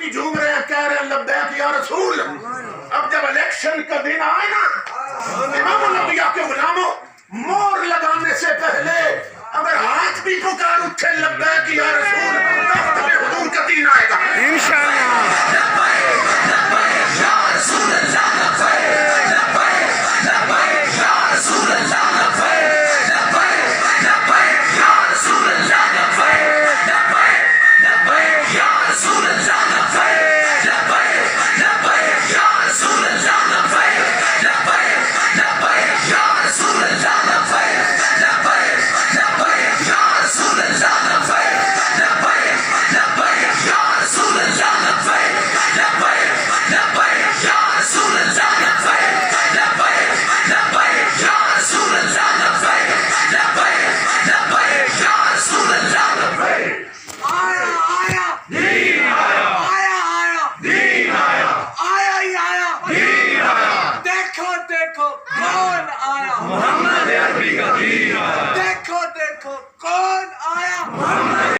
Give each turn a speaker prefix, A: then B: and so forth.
A: کی جھوم رہے ہیں، کہہ رہے ہیں لبیک یا رسول. اب جب الیکشن کا دن آئے نا، امام الانبیاء کے غلاموں، مور لگانے سے پہلے اگر ہاتھ بھی پکار اٹھے لبیک یا رسول، تخت پہ حضور کا دین آئے گا انشاءاللہ.
B: محمد عربی کا دین آیا.